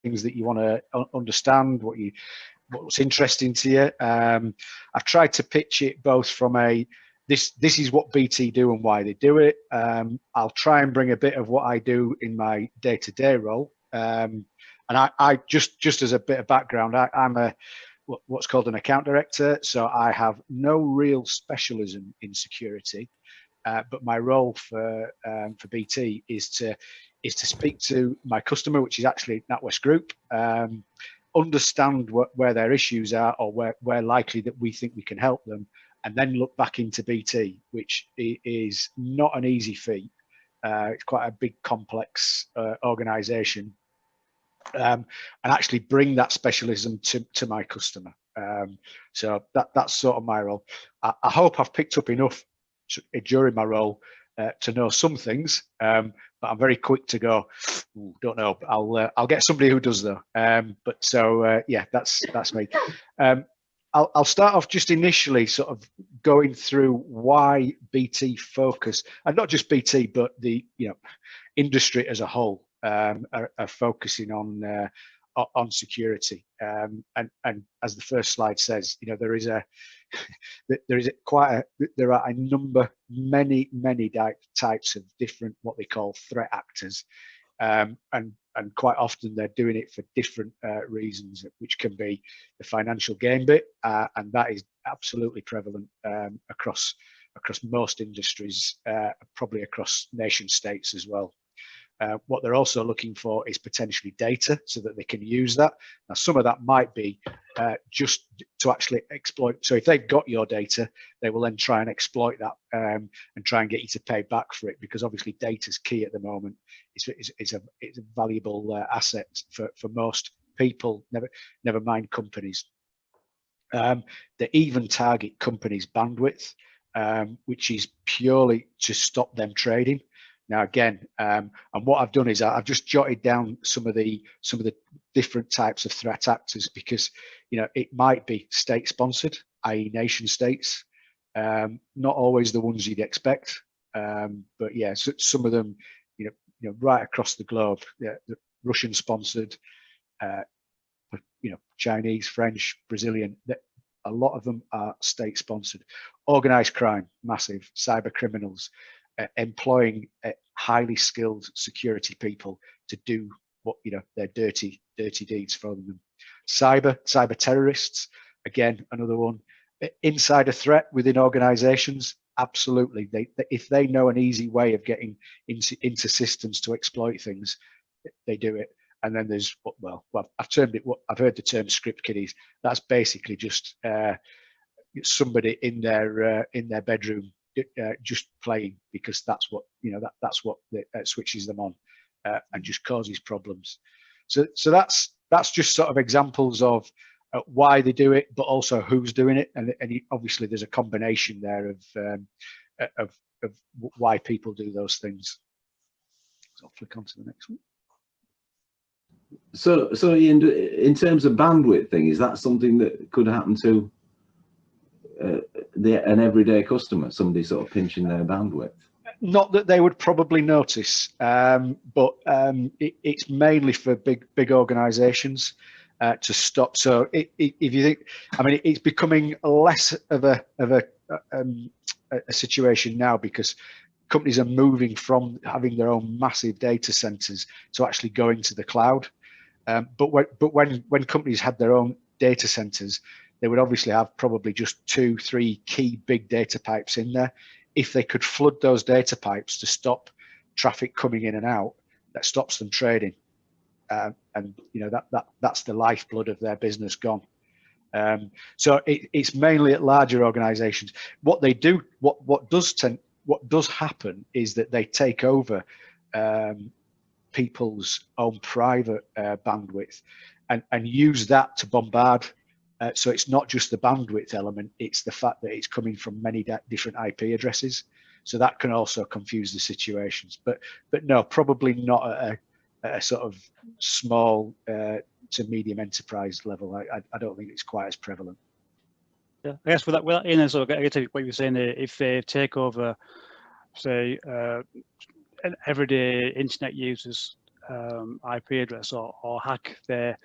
things that you want to understand, what's interesting to you. I've tried to pitch it both from this is what BT do and why they do it. I'll try and bring a bit of what I do in my day-to-day role. And I just as a bit of background, I'm what's called an account director. So I have no real specialism in security, but my role for BT is to speak to my customer, which is actually NatWest Group, understand where their issues are, or where likely that we think we can help them, and then look back into BT, which is not an easy feat. It's quite a big, complex organisation, and actually bring that specialism to my customer. So that's sort of my role. I hope I've picked up enough during my role to know some things, but I'm very quick to go, don't know. I'll get somebody who does though. But so yeah, that's me. I'll start off just initially sort of going through why BT focus, and not just BT, but the industry as a whole are focusing on security. And as the first slide says, there are a number, many types of different what they call threat actors, and quite often they're doing it for different reasons, which can be the financial gain bit, and that is absolutely prevalent across most industries, probably across nation states as well. What they're also looking for is potentially data so that they can use that. Now, some of that might be just to actually exploit. So if they've got your data, they will then try and exploit that and try and get you to pay back for it, because obviously data is key at the moment. It's a valuable asset for most people, never mind companies. They even target companies' bandwidth, which is purely to stop them trading. Now again, and what I've done is I've just jotted down some of the different types of threat actors, because it might be state sponsored, i.e. nation states, not always the ones you'd expect, but yeah, so some of them, right across the globe, the Russian sponsored, Chinese, French, Brazilian. A lot of them are state sponsored. Organized crime, massive. Cyber criminals. Employing highly skilled security people to do what their dirty deeds for them. Cyber terrorists, again, another one. Insider threat within organizations, absolutely. If they know an easy way of getting into systems to exploit things, they do it. And then there's I've heard the term script kiddies. That's basically just somebody in their bedroom just playing, because that's what that's what switches them on and just causes problems. So that's just sort of examples of why they do it, but also who's doing it, and obviously there's a combination there of why people do those things. So I'll flick on to the next one. So Iain, in terms of bandwidth thing, is that something that could happen to an everyday customer, somebody sort of pinching their bandwidth? Not that they would probably notice, but it's mainly for big organisations to stop. So if you think, it's becoming less of a situation now, because companies are moving from having their own massive data centres to actually going to the cloud. But when companies had their own data centres, they would obviously have probably just 2-3 key big data pipes in there. If they could flood those data pipes to stop traffic coming in and out, that stops them trading, and that's the lifeblood of their business gone. So it's mainly at larger organisations. What they do, what does happen is that they take over people's own private bandwidth and use that to bombard. So it's not just the bandwidth element, it's the fact that it's coming from many different IP addresses. So that can also confuse the situations. But no, probably not at a sort of small to medium enterprise level. I don't think it's quite as prevalent. Yeah, I guess with that in, so I get to what you were saying there, if they take over, say, everyday internet users, IP address or hack their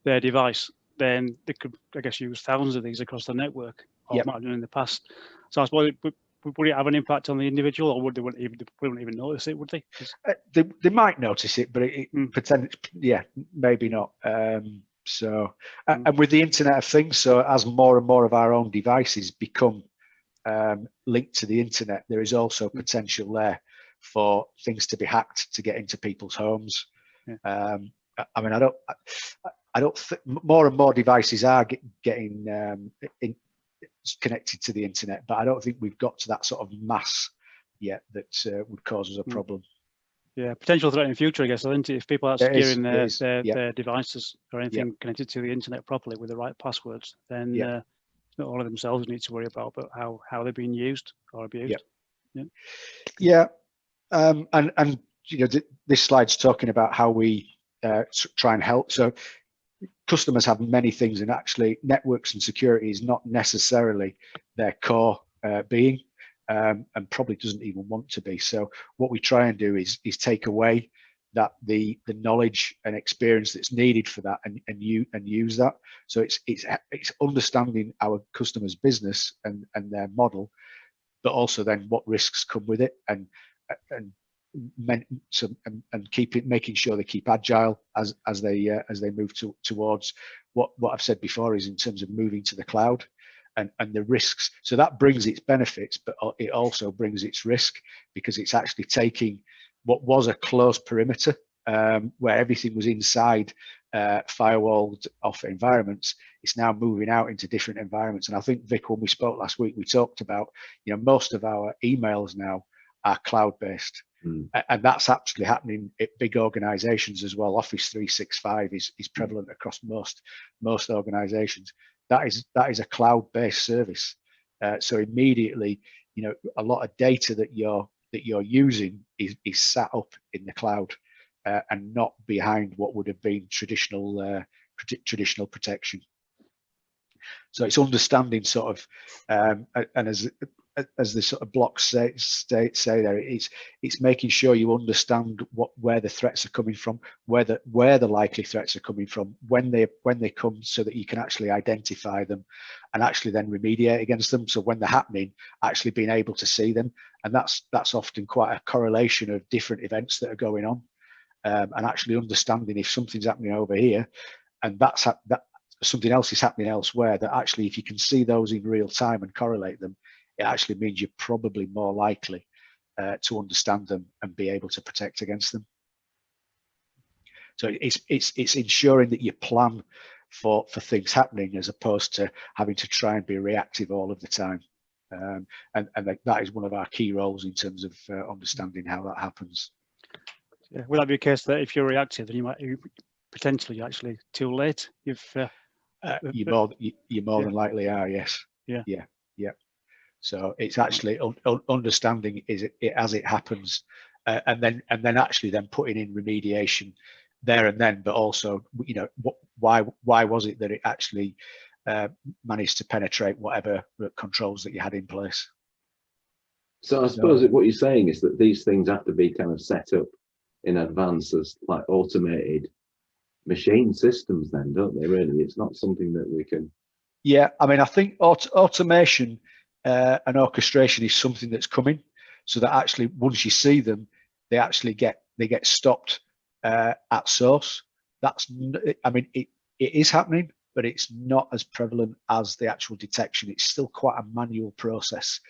device, then they could, I guess, use thousands of these across the network, or might have done in the past. So I suppose would it have an impact on the individual, or would they wouldn't even notice it? Would they? They might notice it, but maybe not. And with the Internet of Things, so as more and more of our own devices become linked to the internet, there is also potential there for things to be hacked to get into people's homes. I mean, I don't think more and more devices are getting connected to the internet, but I don't think we've got to that sort of mass yet that would cause us a problem. Yeah, potential threat in the future, I guess, isn't it? If people are securing their devices or anything connected to the internet properly with the right passwords, then it's not all of themselves need to worry about, but how they're being used or abused. And you know, this slide's talking about how we try and help. So customers have many things, and actually networks and security is not necessarily their core being, and probably doesn't even want to be. So what we try and do is take away that the knowledge and experience that's needed for that, and use that. So it's understanding our customers' business and their model, but also then what risks come with it, and making sure they keep agile as they move towards what I've said before, is in terms of moving to the cloud and the risks. So that brings its benefits, but it also brings its risk, because it's actually taking what was a closed perimeter where everything was inside firewalled off environments. It's now moving out into different environments. And I think, Vic, when we spoke last week, we talked about, you know, most of our emails now are cloud-based. And that's actually happening at big organizations as well. Office 365 is prevalent across most organizations. That is a cloud-based service. So immediately, you know, a lot of data that you're using is sat up in the cloud and not behind what would have been traditional protection. So it's understanding sort of, and as the sort of blocks say there, it's making sure you understand where the threats are coming from, where the likely threats are coming from, when they come, so that you can actually identify them and actually then remediate against them. So when they're happening, actually being able to see them, and that's often quite a correlation of different events that are going on, and actually understanding if something's happening over here, and that something else is happening elsewhere, that actually if you can see those in real time and correlate them, it actually means you're probably more likely to understand them and be able to protect against them. So it's ensuring that you plan for things happening, as opposed to having to try and be reactive all of the time. And that is one of our key roles in terms of understanding how that happens. Yeah. Will that be a case that if you're reactive, then you potentially actually too late? You more than likely are, yes. Yeah. So it's actually understanding it as it happens, and then actually then putting in remediation there and then, but also, you know, why was it that it actually managed to penetrate whatever controls that you had in place. So I suppose what you're saying is that these things have to be kind of set up in advance as like automated machine systems then, don't they, really? It's not something that we can... Yeah, I mean, I think automation and orchestration is something that's coming, so that actually once you see them, they actually get stopped at source. That's, I mean, it is happening, but it's not as prevalent as the actual detection. It's still quite a manual process.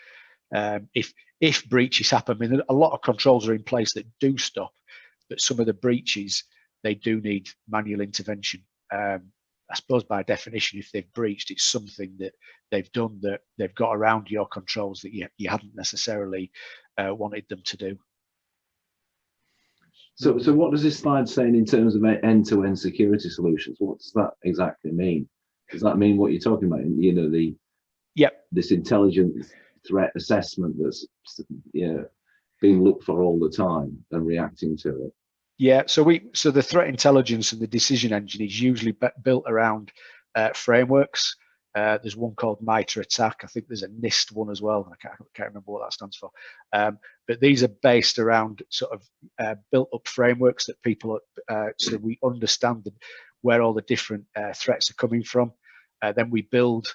If breaches happen, I mean, a lot of controls are in place that do stop, but some of the breaches, they do need manual intervention. I suppose by definition, if they've breached, it's something that they've done that they've got around your controls that you hadn't necessarily wanted them to do. So what does this slide saying in terms of end-to-end security solutions? What does that exactly mean? Does that mean what you're talking about? You know, this intelligent threat assessment that's being looked for all the time and reacting to it. Yeah, so the threat intelligence and the decision engine is usually built around frameworks. There's one called MITRE ATT&CK. I think there's a NIST one as well. I can't remember what that stands for. But these are based around sort of built-up frameworks that people, so we understand where all the different threats are coming from. Then we build,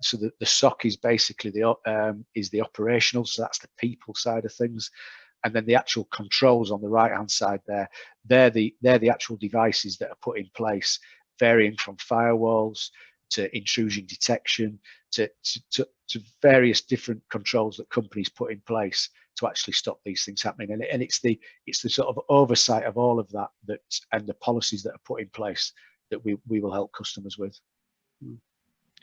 so that the SOC is basically the operational, so that's the people side of things. And then the actual controls on the right-hand side there, they're the actual devices that are put in place, varying from firewalls to intrusion detection to various different controls that companies put in place to actually stop these things happening. And it's the sort of oversight of all of that and the policies that are put in place that we will help customers with.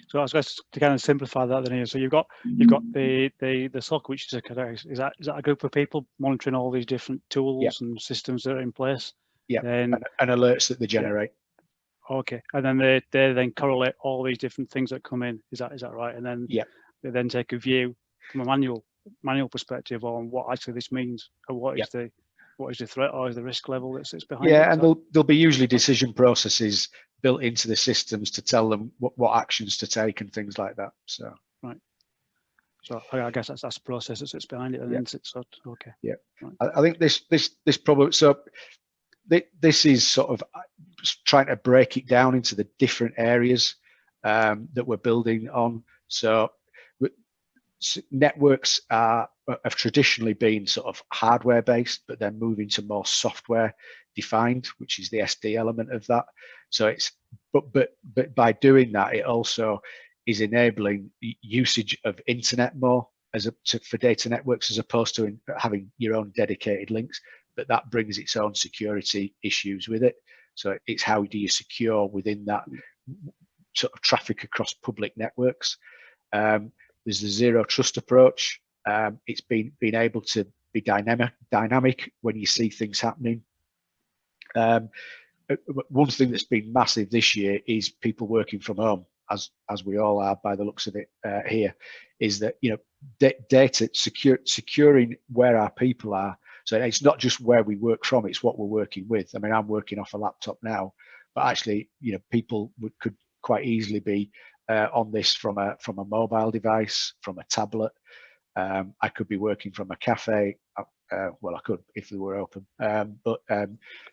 So I was going to kind of simplify that then here. So you've got the SOC, which is is that a group of people monitoring all these different tools and systems that are in place? Yeah, and alerts that they generate. Yeah. Okay, and then they then correlate all these different things that come in. Is that right? And then they then take a view from a manual perspective on what actually this means, or what is the threat or is the risk level that sits behind it? Yeah, and there'll be usually decision processes built into the systems to tell them what actions to take and things like that. So right. So I guess that's the process that sits behind it. And then sits, okay. Yeah. Right. I think this problem. So this is sort of trying to break it down into the different areas that we're building on. So networks have traditionally been sort of hardware based, but then moving to more software defined, which is the SD element of that. So it's but by doing that, it also is enabling usage of internet more for data networks, as opposed to having your own dedicated links. But that brings its own security issues with it. So it's how do you secure within that sort of traffic across public networks. There's the zero trust approach. It's been able to be dynamic when you see things happening. One thing that's been massive this year is people working from home, as we all are by the looks of it here, is that data securing where our people are. So it's not just where we work from; it's what we're working with. I mean, I'm working off a laptop now, but actually, people could quite easily be on this from a mobile device, from a tablet. I could be working from a cafe. Well, I could if they were open.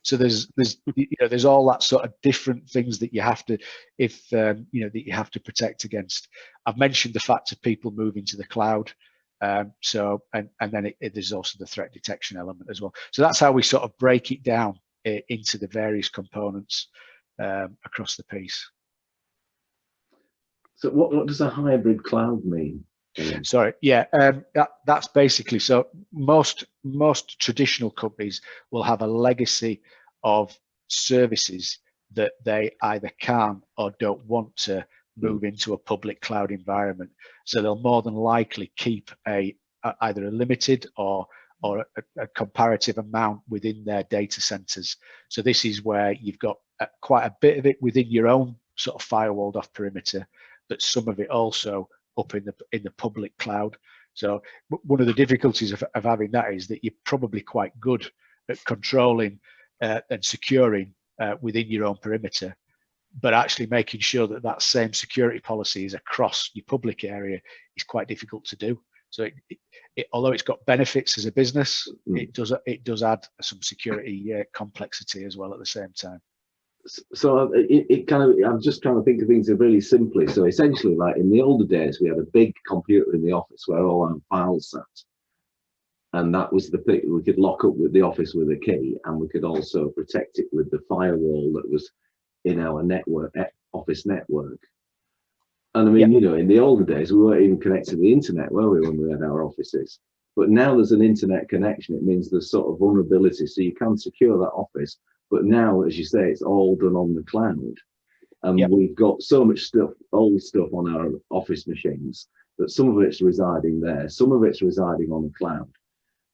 So there's all that sort of different things that you have to, that you have to protect against. I've mentioned the fact of people moving to the cloud. And then there's also the threat detection element as well. So that's how we sort of break it down into the various components across the piece. So what does a hybrid cloud mean? Sorry, that's basically, so most traditional companies will have a legacy of services that they either can or don't want to move into a public cloud environment. So they'll more than likely keep either a limited or a comparative amount within their data centers. So this is where you've got quite a bit of it within your own sort of firewalled off perimeter, but some of it also up in the public cloud. So one of the difficulties of having that is that you're probably quite good at controlling and securing within your own perimeter, but actually making sure that same security policy is across your public area is quite difficult to do. So although it's got benefits as a business, it does add some security complexity as well at the same time. So it kind of, I'm just trying to think of things really simply. So essentially, like in the older days, we had a big computer in the office where all our files sat, and that was the thing. We could lock up with the office with a key, and we could also protect it with the firewall that was in our network, office network. And I mean, in the older days, we weren't even connected to the internet, were we, when we had our offices? But now there's an internet connection. It means there's sort of vulnerability, so you can secure that office. But now, as you say, it's all done on the cloud. And we've got so much stuff, old stuff on our office machines, that some of it's residing there, some of it's residing on the cloud.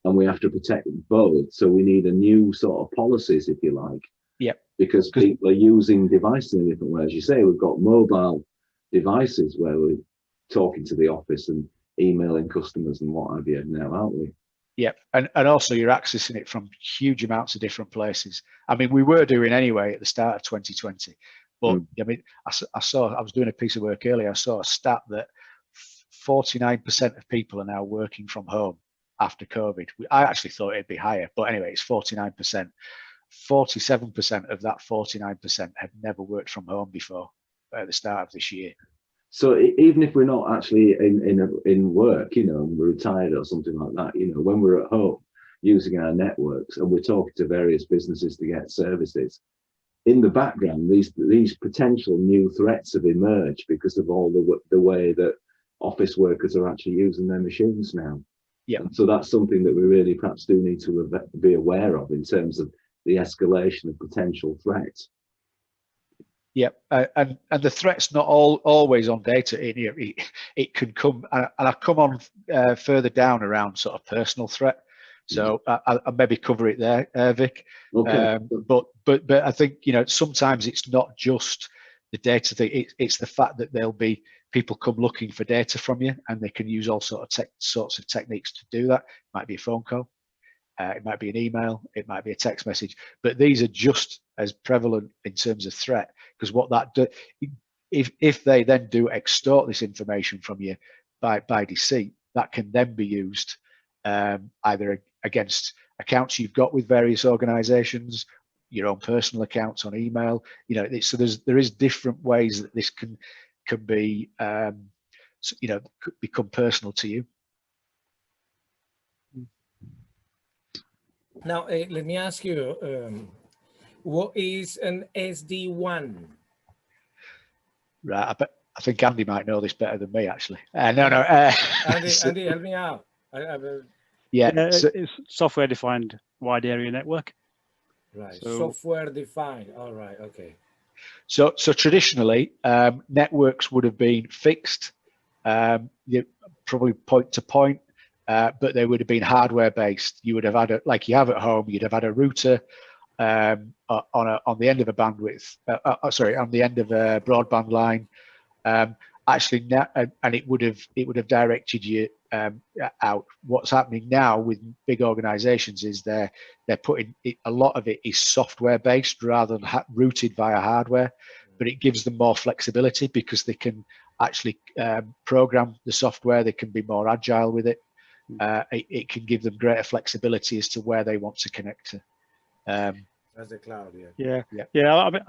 And we have to protect both. So we need a new sort of policies, if you like. Because people are using devices in a different way. As you say, we've got mobile devices where we're talking to the office and emailing customers and what have you now, aren't we? Yeah, and also you're accessing it from huge amounts of different places. I mean, we were doing anyway at the start of 2020, But I mean, I was doing a piece of work earlier. I saw a stat that 49% of people are now working from home after COVID. I actually thought it'd be higher, but anyway, it's 49%. 47% of that 49% have never worked from home before at the start of this year. So even if we're not actually in work, you know, we're retired or something like that, you know, when we're at home using our networks and we're talking to various businesses to get services, in the background, these potential new threats have emerged because of all the way that office workers are actually using their machines now. Yeah. So that's something that we really perhaps do need to be aware of in terms of the escalation of potential threats. Yeah, and the threat's not always on data. It can come, and I come on further down around sort of personal threat. So I'll maybe cover it there, Vic. Okay. But I think, you know, sometimes it's not just the data thing. It's the fact that there'll be people come looking for data from you, and they can use all sorts of techniques to do that. It might be a phone call, it might be an email, it might be a text message. But these are just as prevalent in terms of threat, because what that do, if they then do extort this information from you by deceit, that can then be used either against accounts you've got with various organizations, your own personal accounts on email, you know. So there is different ways that this can be you know, become personal to you. Now let me ask you, what is an SD-WAN? Right, I think Andy might know this better than me, actually. No. Andy, help me out. Yeah, it's software-defined wide area network. Right, software-defined. All right, okay. So traditionally, networks would have been fixed, probably point to point, but they would have been hardware-based. You would have had like you have at home. You'd have had a router on the end of a bandwidth. On the end of a broadband line. Actually, and it would have directed you out. What's happening now with big organizations is they're putting a lot of it is software based rather than routed via hardware, but it gives them more flexibility because they can actually program the software. They can be more agile with it. It can give them greater flexibility as to where they want to connect to. As the cloud, yeah. I mean,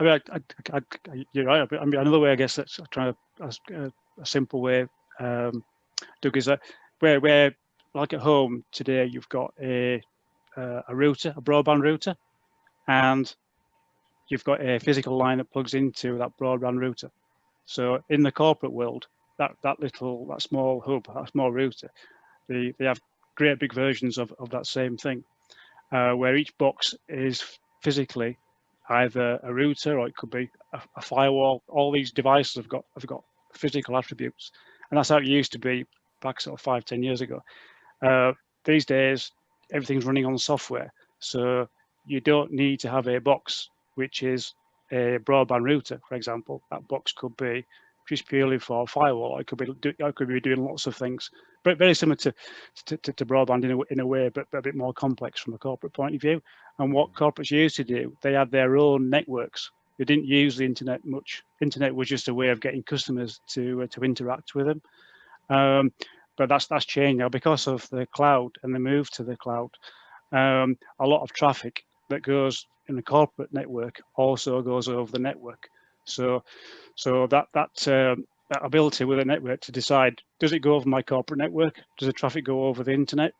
you're right. I mean, another way, I guess, that's trying to a simple way, Doug, is that where like at home today, you've got a router, a broadband router, and you've got a physical line that plugs into that broadband router. So in the corporate world, that small hub, that small router, they have great big versions of that same thing, where each box is physically either a router or it could be a firewall. All these devices have got physical attributes, and that's how it used to be back sort of 5-10 years ago. These days, everything's running on software, so you don't need to have a box which is a broadband router, for example. That box could be just purely for firewall. I could be doing lots of things, but very similar to broadband in a way, but a bit more complex from a corporate point of view. And what corporates used to do, they had their own networks. They didn't use the internet much. Internet was just a way of getting customers to interact with them. But that's changed now because of the cloud and the move to the cloud. A lot of traffic that goes in the corporate network also goes over the network. So that ability with a network to decide, does it go over my corporate network? Does the traffic go over the internet?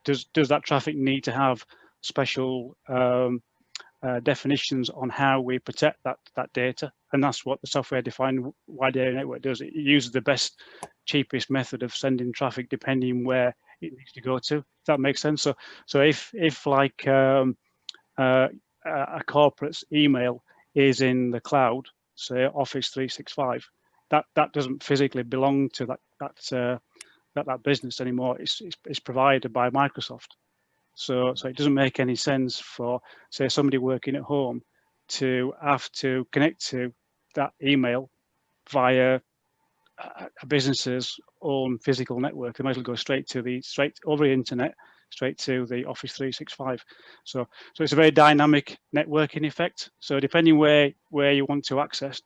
Does that traffic need to have special definitions on how we protect that data? And that's what the software-defined wide area network does. It uses the best, cheapest method of sending traffic depending where it needs to go to. If that makes sense. So if like a corporate's email is in the cloud, say Office 365, that doesn't physically belong to that business anymore. It's provided by Microsoft. So it doesn't make any sense for, say, somebody working at home to have to connect to that email via a business's own physical network. They might as well go straight over the internet straight to the Office 365. So it's a very dynamic networking effect. So depending where you want to access,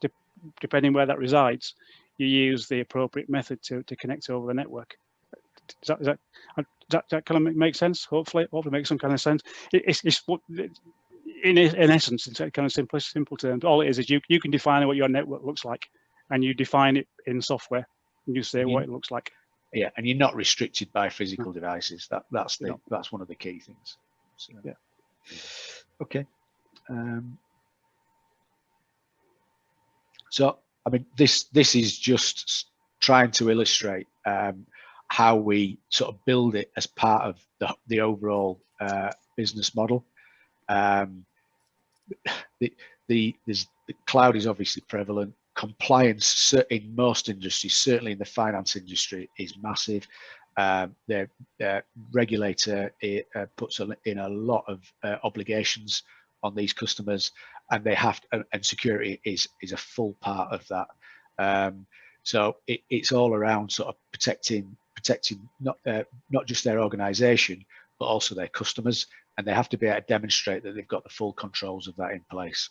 depending where that resides, you use the appropriate method to connect over the network. Does that kind of make sense? Hopefully makes some kind of sense. It's what, in essence, in kind of simple terms, all it is you can define what your network looks like, and you define it in software, and you say what it looks like. Yeah, and you're not restricted by physical devices. That's one of the key things. So, yeah. Okay. So I mean, this is just trying to illustrate how we sort of build it as part of the overall business model. The cloud is obviously prevalent. Compliance in most industries, certainly in the finance industry, is massive. The regulator puts in a lot of obligations on these customers, and they have to, and security is a full part of that. So it's all around sort of protecting not just their organization, but also their customers, and they have to be able to demonstrate that they've got the full controls of that in place.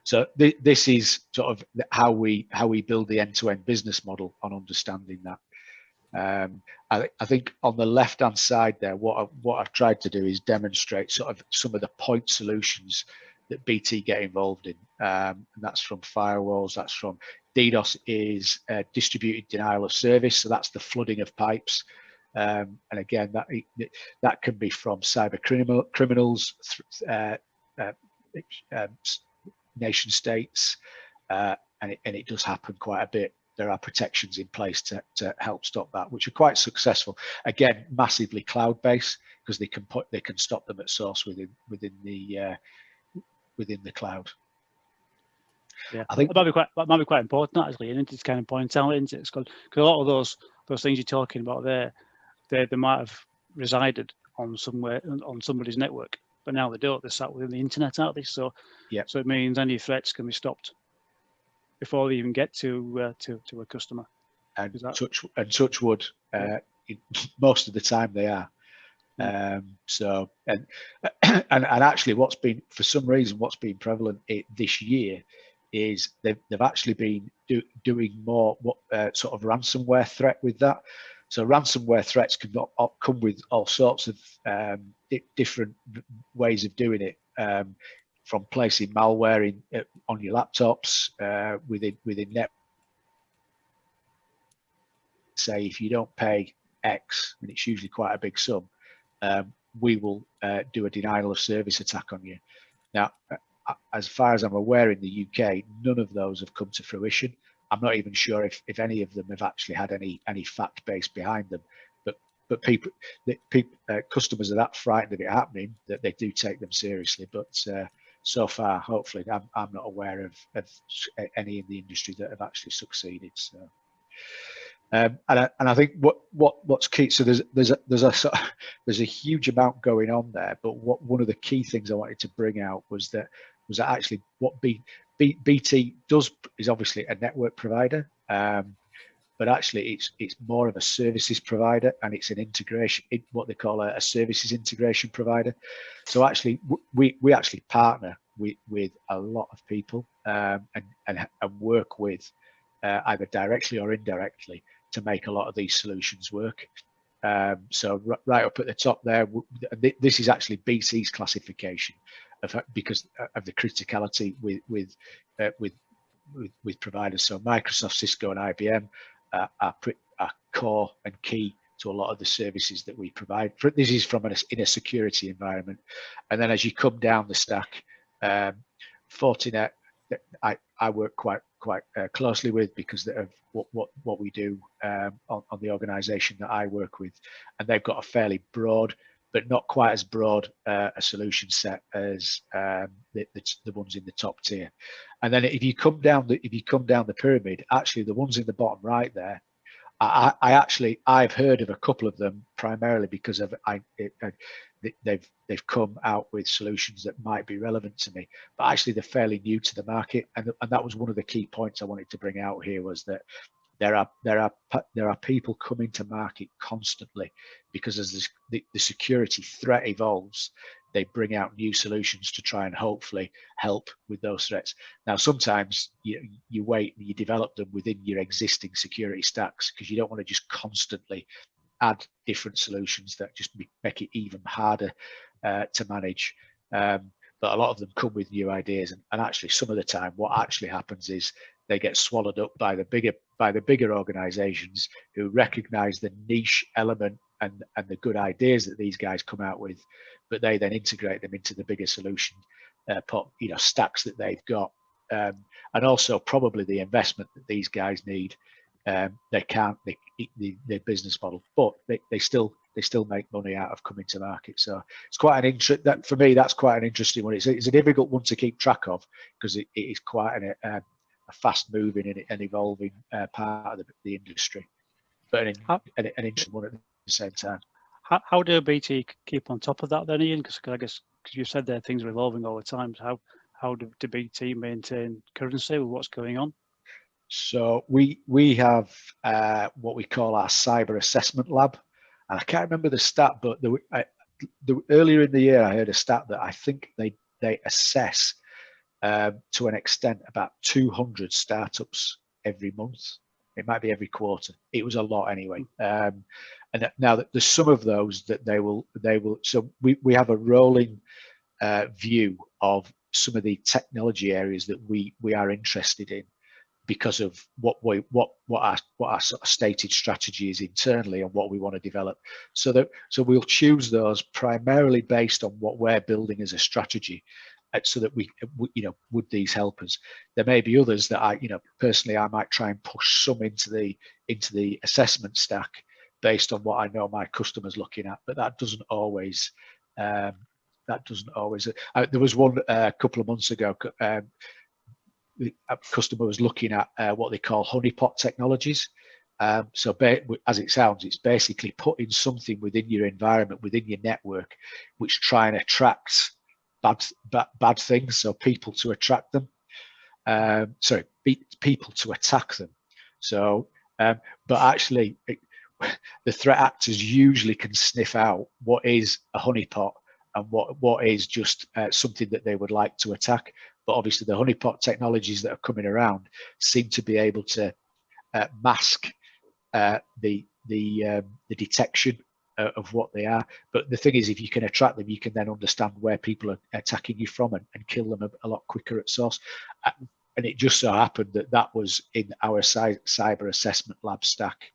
So this is sort of how we build the end-to-end business model on understanding that. I think on the left-hand side there, what I've tried to do is demonstrate sort of some of the point solutions that BT get involved in, and that's from firewalls, that's from DDoS is distributed denial of service, so that's the flooding of pipes. And again, that can be from cyber criminals, nation states, and it does happen quite a bit. There are protections in place to help stop that, which are quite successful. Again, massively cloud-based, because they can stop them at source within the cloud. Yeah, I think that might be quite important actually, and it's kind of point out into it, because a lot of those things you're talking about there, they might have resided on somebody's network, but now they don't. They're sat within the internet, aren't they? So yeah, so it means any threats can be stopped before they even get to a customer. And touch wood, most of the time they are. So and actually, for some reason what's been prevalent this year is they've actually been doing more sort of ransomware threat with that. So ransomware threats can come with all sorts of different ways of doing it, from placing malware on your laptops within net. Say if you don't pay X, and it's usually quite a big sum, we will do a denial of service attack on you. Now, as far as I'm aware, in the UK, none of those have come to fruition. I'm not even sure if any of them have actually had any fact base behind them. But customers are that frightened of it happening that they do take them seriously. But so far, hopefully, I'm not aware of any in the industry that have actually succeeded. So. And I think what's key. So there's a huge amount going on there. But one of the key things I wanted to bring out was that actually what BT does is obviously a network provider, but actually it's more of a services provider, and it's an integration, what they call a services integration provider. So actually we actually partner with a lot of people and work with either directly or indirectly to make a lot of these solutions work. So right up at the top there, this is actually BT's classification because of the criticality with providers. So Microsoft, Cisco, and IBM are core and key to a lot of the services that we provide. This is from in a security environment, and then as you come down the stack, Fortinet, I work quite closely with because of what we do on the organisation that I work with, and they've got a fairly broad, but not quite as broad a solution set as the ones in the top tier. And then if you come down the pyramid, actually the ones in the bottom right there, I've heard of a couple of them primarily because of they've come out with solutions that might be relevant to me, but actually they're fairly new to the market, and that was one of the key points I wanted to bring out here, was that there are people coming to market constantly, because as the security threat evolves, they bring out new solutions to try and hopefully help with those threats. Now, sometimes you wait and you develop them within your existing security stacks, because you don't want to just constantly add different solutions that just make it even harder to manage. But a lot of them come with new ideas, and actually some of the time what actually happens is they get swallowed up by the bigger organizations who recognize the niche element and the good ideas that these guys come out with, but they then integrate them into the bigger solution stacks that they've got, and also probably the investment that these guys need. They can't their business model, but they still make money out of coming to market. So it's quite an for me, that's quite an interesting one. It's a difficult one to keep track of, because it is quite a fast moving and evolving part of the industry, but an interesting one at the same time. How do BT keep on top of that then, Ian? Because I guess you said there things are evolving all the time. So how do BT maintain currency with what's going on? So we have what we call our cyber assessment lab, and I can't remember the stat, but earlier in the year I heard a stat that I think they assess to an extent about 200 startups every month. It might be every quarter. It was a lot anyway. And now there's some of those that they will. So we have a rolling view of some of the technology areas that we are interested in, because of what our sort of stated strategy is internally and what we want to develop. So we'll choose those primarily based on what we're building as a strategy, so that we would these help us. There may be others that personally I might try and push some into the assessment stack based on what I know my customers looking at, but that doesn't always. There was one a couple of months ago. A customer was looking at what they call Honeypot Technologies. So as it sounds, it's basically putting something within your environment, within your network, which try and attract bad things, so people to attract them. People to attack them. So, but actually, the threat actors usually can sniff out what is a honeypot and what is just something that they would like to attack. But obviously the honeypot technologies that are coming around seem to be able to mask the detection of what they are. But the thing is, if you can attract them, you can then understand where people are attacking you from and kill them a lot quicker at source. And it just so happened that was in our cyber assessment lab stack.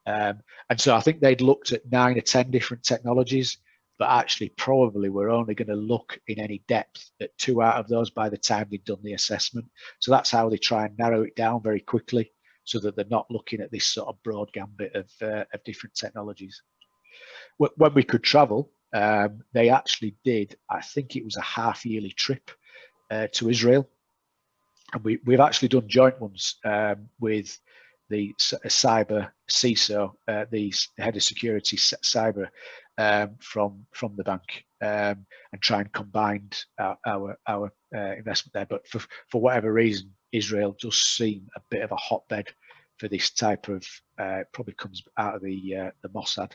And so I think they'd looked at 9 or 10 different technologies, but actually probably we're only going to look in any depth at 2 out of those by the time they've done the assessment. So that's how they try and narrow it down very quickly, so that they're not looking at this sort of broad gambit of different technologies. When we could travel, they actually did, I think it was a half-yearly trip to Israel. And we've actually done joint ones with the cyber CISO, the head of security cyber from the bank, and try and combine our investment there. But for whatever reason, Israel does seem a bit of a hotbed for this type of probably comes out of the Mossad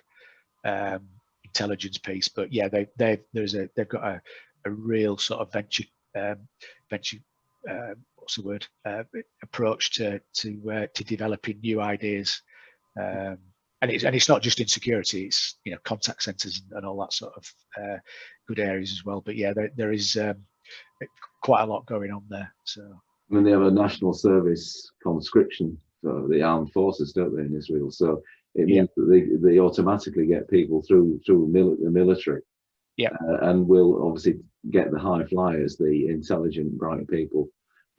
intelligence piece. But yeah, they've got a real sort of venture what's the word, approach to developing new ideas, and it's not just in security, it's contact centers and all that sort of good areas as well. But yeah, there is quite a lot going on there. So I mean, they have a national service conscription for the armed forces, don't they, in Israel? So it means that they automatically get people through the military. Yeah, and will obviously get the high flyers, the intelligent, bright people,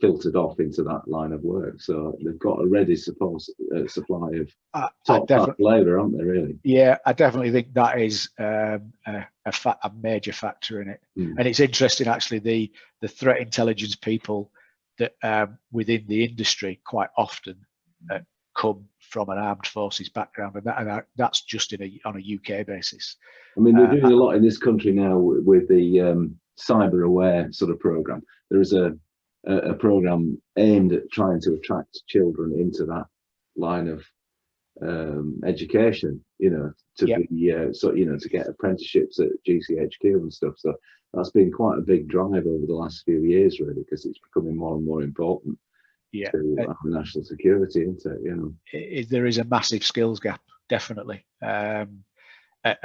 filtered off into that line of work. So they've got a ready supply of top labour, aren't they, really? Yeah, I definitely think that is a major factor in it. And it's interesting, actually, the threat intelligence people that within the industry quite often come from an armed forces background, and that's just on a UK basis. I mean, they're doing a lot in this country now with the cyber aware sort of program. There is a program aimed at trying to attract children into that line of education, to be so to get apprenticeships at GCHQ and stuff. So that's been quite a big drive over the last few years, really, because it's becoming more and more important to our national security, isn't it? There is a massive skills gap, definitely. And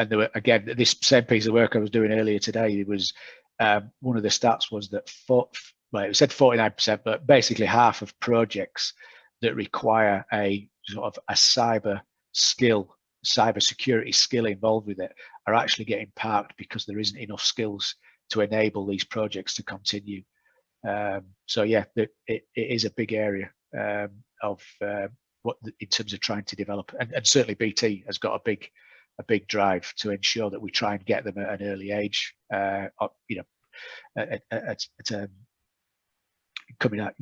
there were, again, this same piece of work I was doing earlier today, it was one of the stats was that it said 49%, but basically half of projects that require a sort of a cyber security skill involved with it are actually getting parked because there isn't enough skills to enable these projects to continue. So yeah, it is a big area of what in terms of trying to develop, and certainly BT has got a big drive to ensure that we try and get them at an early age. Coming out,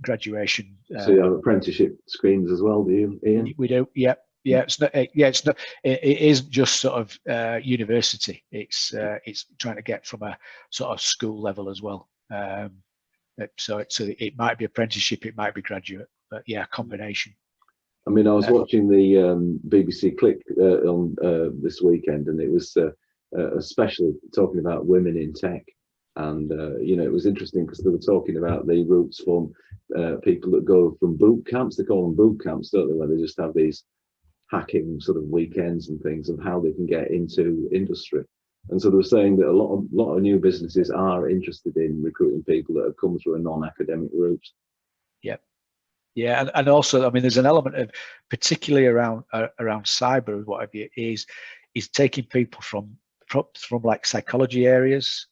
graduation. So you have apprenticeship schemes as well, do you, Ian? We do, yeah. It's not. It isn't just sort of university. It's trying to get from a sort of school level as well. So it might be apprenticeship, it might be graduate, but yeah, combination. I mean, I was watching the BBC Click on this weekend, and it was especially talking about women in tech. And it was interesting because they were talking about the routes from people that go from boot camps. They call them boot camps, don't they? Where they just have these hacking sort of weekends and things of how they can get into industry. And so they were saying that a lot of new businesses are interested in recruiting people that have come through a non-academic route. Yep. Yeah, and also, I mean, there's an element of, particularly around cyber, what have you, is taking people from like psychology areas.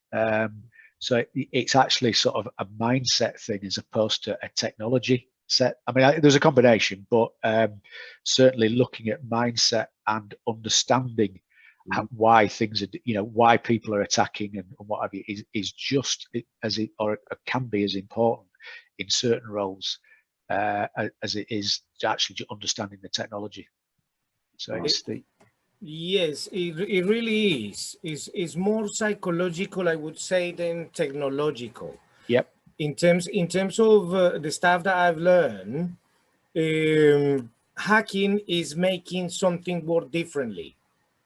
So it's actually sort of a mindset thing as opposed to a technology set. I mean, there's a combination, but certainly looking at mindset and understanding why things are, why people are attacking and what have you is just or can be as important in certain roles as it is actually understanding the technology. So it's Yes, it really is. It's more psychological, I would say, than technological. Yep. In terms of the stuff that I've learned, hacking is making something work differently.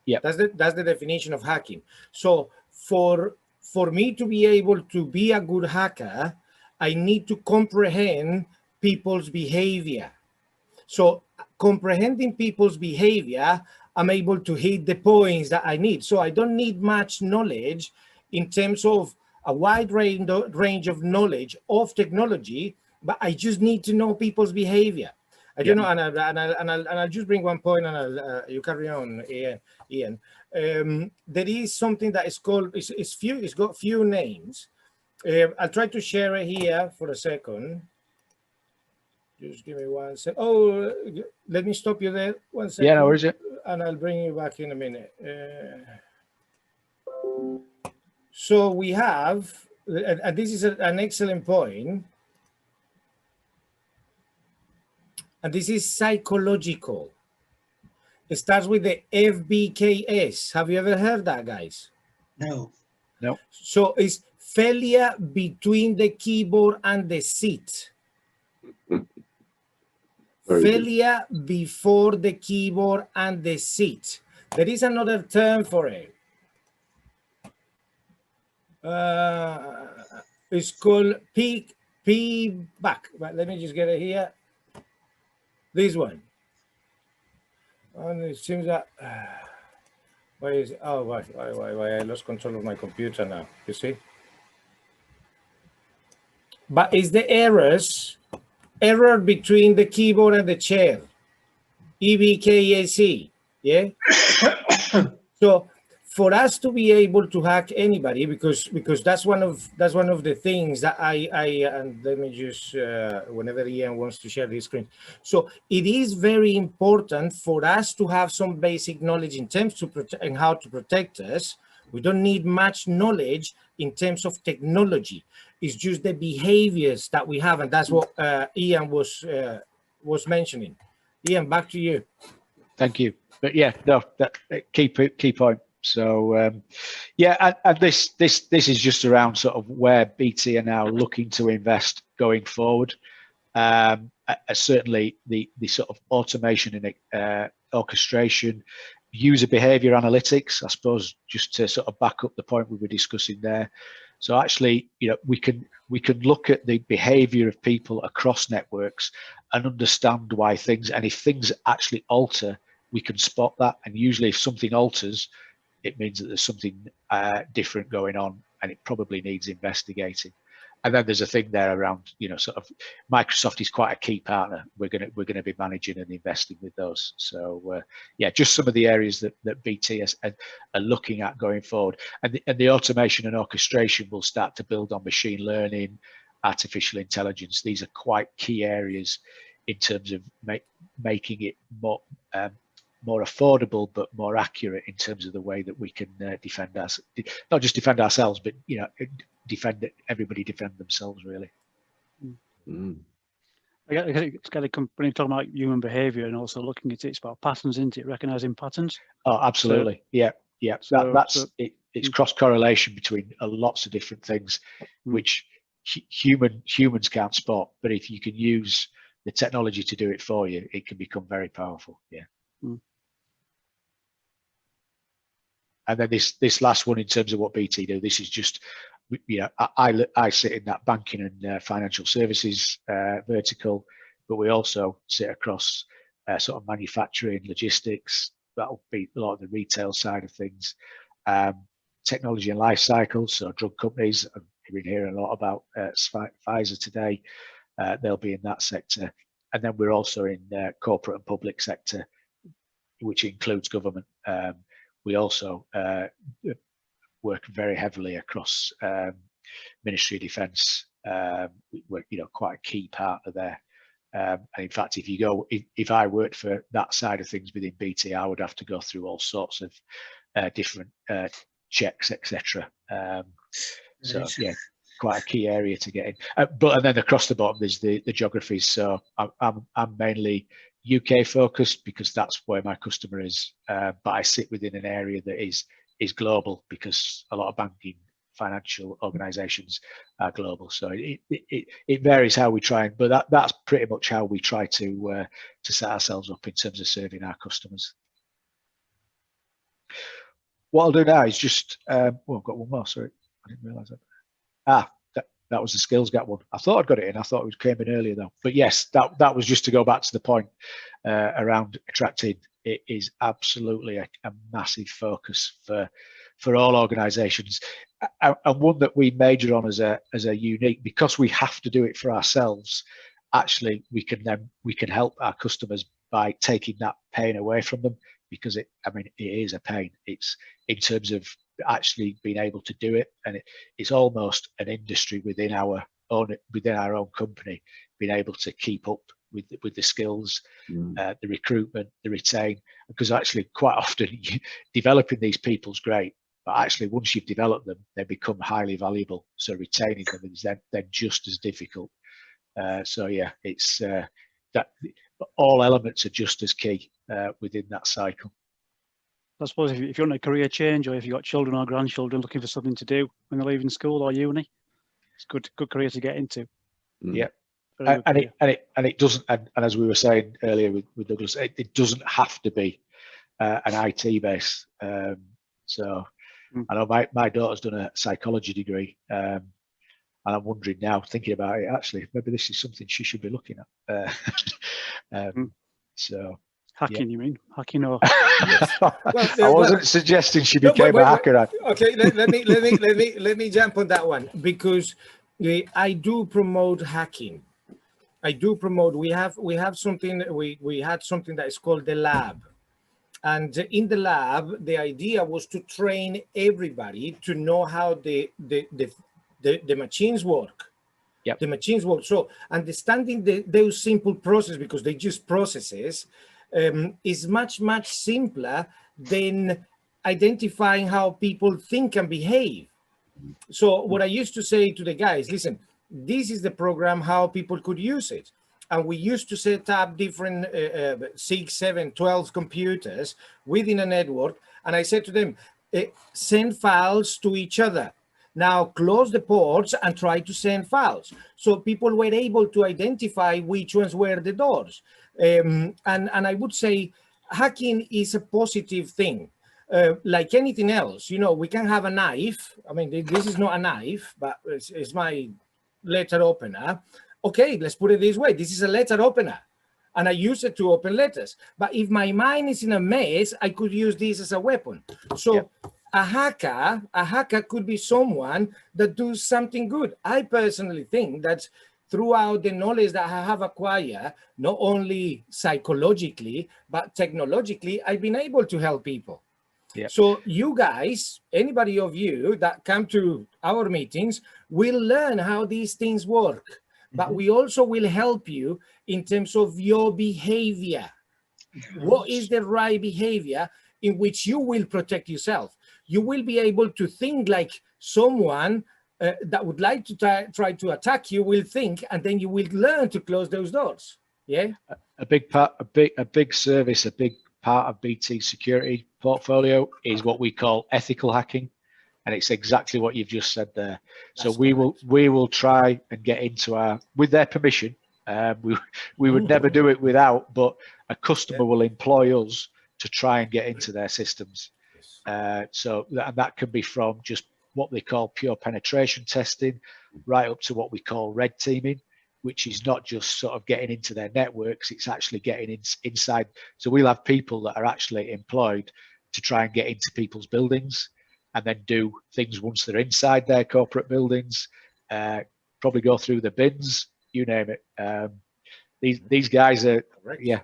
Yeah. That's the definition of hacking. So for me to be able to be a good hacker, I need to comprehend people's behavior. So comprehending people's behavior, I'm able to hit the points that I need. So I don't need much knowledge in terms of a wide range of knowledge of technology, but I just need to know people's behavior. I don't know, and I'll just bring one point, and you carry on, Ian. There is something that is called, it's got few names. I'll try to share it here for a second. Just give me 1 second. Oh, let me stop you there 1 second. Yeah, no, where is it? And I'll bring you back in a minute. So we have, and this is an excellent point, and this is psychological. It starts with the FBKS. Have you ever heard that, guys? No. No. So it's failure between the keyboard and the seat. Failure before the keyboard and the seat. There is another term for it. It's called P back. But let me just get it here. This one. And it seems that why is it? Oh, why I lost control of my computer now. You see? But it's the error between the keyboard and the chair, EBKAC, yeah. So for us to be able to hack anybody, because that's one of the things that I and let me just whenever Ian wants to share his screen. So it is very important for us to have some basic knowledge in terms to protect and how to protect us. We don't need much knowledge in terms of technology. It's just the behaviors that we have, and that's what Ian was mentioning. Ian, back to you. Thank you. But yeah, no, that key point. So yeah, and this is just around sort of where BT are now looking to invest going forward. certainly the sort of automation and orchestration, user behavior analytics, I suppose, just to sort of back up the point we were discussing there. So actually, you know, we can look at the behavior of people across networks and understand why things, and if things actually alter, we can spot that. And usually if something alters, it means that there's something different going on, and it probably needs investigating. And then there's a thing there around, you know, sort of Microsoft is quite a key partner. We're going to be managing and investing with those. So yeah, just some of the areas that BT are looking at going forward. And the automation and orchestration will start to build on machine learning, artificial intelligence. These are quite key areas in terms of making it more affordable, but more accurate in terms of the way that we can defend us, not just defend ourselves, but, you know, everybody defend themselves, really. I guess it's kind of when you're talking about human behavior and also looking at it, it's about patterns, isn't it? Recognizing patterns. Oh, absolutely. So, yeah. It's cross correlation between lots of different things, which humans can't spot. But if you can use the technology to do it for you, it can become very powerful. Yeah. And then this last one, in terms of what BT do, this is just, you know, I sit in that banking and financial services vertical, but we also sit across sort of manufacturing, logistics. That'll be a lot of the retail side of things, technology and life cycles. So drug companies, we've been hearing a lot about Pfizer today. They'll be in that sector, and then we're also in corporate and public sector, which includes government. We also work very heavily across Ministry of Defence. We're, you know, quite a key partner there. And in fact, if I worked for that side of things within BT, I would have to go through all sorts of different checks, etc. So yeah, quite a key area to get in. And then across the bottom there's the geographies. So I'm mainly UK focused because that's where my customer is, but I sit within an area that is global, because a lot of banking financial organizations are global. So it varies how we try, but that's pretty much how we try to set ourselves up in terms of serving our customers. What I'll do now is just I've got one more, sorry, I didn't realize that. That was the skills gap one. I thought I'd got it in. I thought it came in earlier though. But yes, that was just to go back to the point around attracting. It is absolutely a massive focus for all organisations, and one that we major on as a unique, because we have to do it for ourselves. Actually, we can help our customers by taking that pain away from them, because it is a pain. It's in terms of actually being able to do it, and it's almost an industry within our own company, being able to keep up with the skills, the recruitment, the retain, because actually quite often developing these people's great, but actually once you've developed them, they become highly valuable. So retaining them is then just as difficult. So yeah, it's that all elements are just as key within that cycle. I suppose if you're on a career change, or if you've got children or grandchildren looking for something to do when they're leaving school or uni, it's a good career to get into. Yeah, and it doesn't, and as we were saying earlier with Douglas, it doesn't have to be an IT base. So I know my daughter's done a psychology degree, and I'm wondering now, thinking about it, actually maybe this is something she should be looking at. So. Hacking, you mean? Hacking or? Well, I wasn't suggesting she became a hacker. Okay, let me jump on that one, because I do promote hacking. I do promote. We have something. We had something that is called the lab, and in the lab, the idea was to train everybody to know how the machines work. Yep. The machines work. So understanding those simple processes, because they just processes. Is much simpler than identifying how people think and behave. So what I used to say to the guys, listen, this is the program, how people could use it. And we used to set up different 6, 7, 12 computers within a network. And I said to them, send files to each other. now close the ports and try to send files. So people were able to identify which ones were the doors. And I would say hacking is a positive thing. Like anything else, you know, we can have a knife. I mean, this is not a knife, but it's my letter opener. Okay, let's put it this way. This is a letter opener, and I use it to open letters. But if my mind is in a mess, I could use this as a weapon. So a hacker could be someone that does something good. I personally think that throughout the knowledge that I have acquired, not only psychologically, but technologically, I've been able to help people. Yep. So you guys, anybody of you that come to our meetings, will learn how these things work. But we also will help you in terms of your behavior. What is the right behavior in which you will protect yourself? You will be able to think like someone that would like to try to attack you will think, and then you will learn to close those doors. Yeah. A big part, a big service, a big part of BT security portfolio is what we call ethical hacking, and it's exactly what you've just said there. So we will try and get into our, with their permission. We would never do it without, but a customer will employ us to try and get into their systems. So that can be from just what they call pure penetration testing, right up to what we call red teaming, which is not just sort of getting into their networks, it's actually getting inside. So we'll have people that are actually employed to try and get into people's buildings and then do things once they're inside their corporate buildings, probably go through the bins, you name it. These guys are, yeah.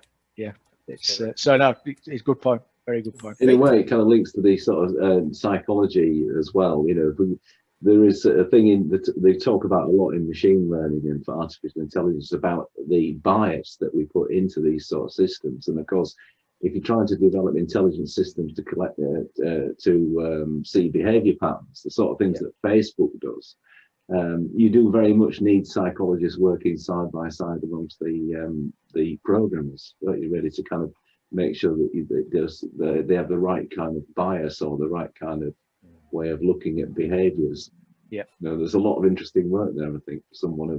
It's so no, it's a good point. Very good point. In a way, it kind of links to the sort of psychology as well. You know, there is a thing in that they talk about a lot in machine learning and for artificial intelligence about the bias that we put into these sort of systems. And of course, if you're trying to develop intelligent systems to collect see behavior patterns, the sort of things that Facebook does, you do very much need psychologists working side by side amongst the programmers, right? You're ready to kind of make sure that they have the right kind of bias or the right kind of way of looking at behaviors. Yeah, you know, there's a lot of interesting work there, I think, for someone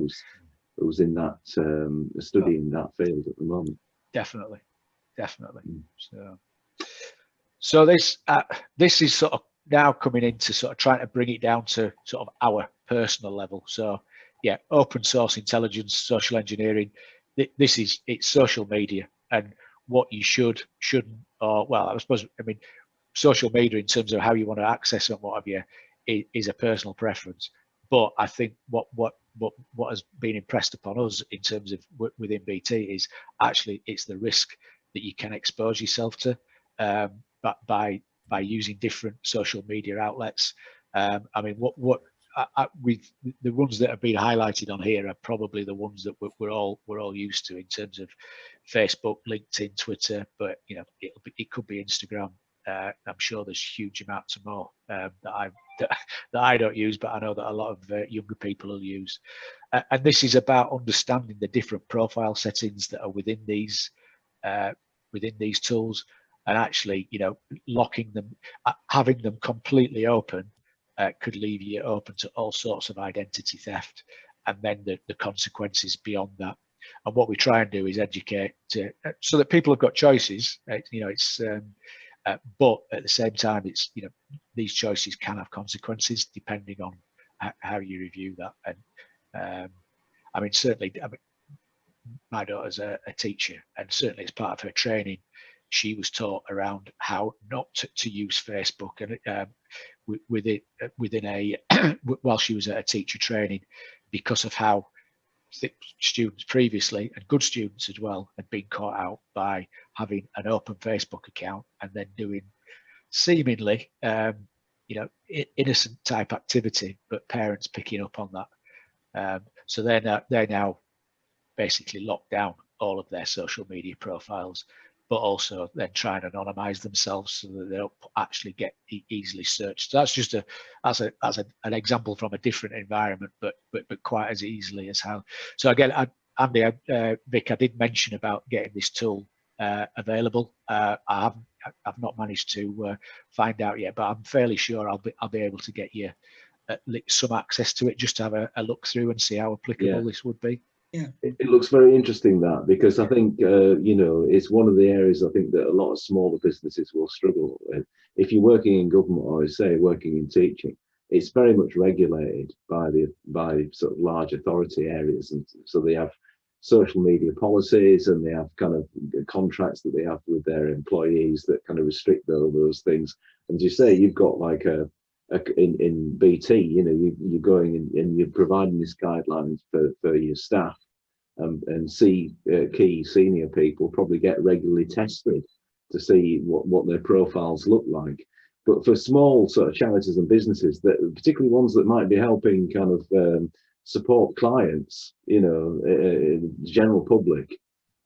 who's in that studying that field at the moment. Definitely. So this is sort of now coming into sort of trying to bring it down to sort of our personal level. So yeah, open source intelligence, social engineering. It's social media, and what you shouldn't, or well, I suppose, I mean, social media in terms of how you want to access it and what have you is a personal preference. But I think what has been impressed upon us in terms of within BT is actually it's the risk that you can expose yourself to, but by using different social media outlets. I mean, the ones that have been highlighted on here are probably the ones that we're all used to in terms of Facebook, LinkedIn, Twitter, but you know, it could be Instagram. I'm sure there's huge amounts of more that I don't use, but I know that a lot of younger people will use. And this is about understanding the different profile settings that are within these tools, and actually, you know, locking them, having them completely open could leave you open to all sorts of identity theft, and then the consequences beyond that. And what we try and do is educate so that people have got choices. You know, it's but at the same time, it's, you know, these choices can have consequences depending on how you review that. And I mean, certainly, my daughter's a teacher, and certainly as part of her training, she was taught around how not to use Facebook, and within a while she was at a teacher training, because of how students previously, and good students as well, had been caught out by having an open Facebook account and then doing seemingly you know, innocent type activity, but parents picking up on that. So they're now basically locked down all of their social media profiles, but also then try and anonymize themselves so that they don't actually get easily searched. So that's just an example from a different environment, but quite as easily as how. So again, Andy, Vic, I did mention about getting this tool available. I've not managed to find out yet, but I'm fairly sure I'll be able to get you some access to it, just to have a look through and see how applicable this would be. Yeah, it looks very interesting, that, because I think you know, it's one of the areas I think that a lot of smaller businesses will struggle with. If you're working in government, or say working in teaching, it's very much regulated by sort of large authority areas, and so they have social media policies, and they have kind of contracts that they have with their employees that kind of restrict those things. And as you say, you've got like in BT, you know, you're going and you're providing these guidelines for your staff, and key senior people probably get regularly tested to see what their profiles look like. But for small sort of charities and businesses, that particularly ones that might be helping kind of support clients, you know, the general public,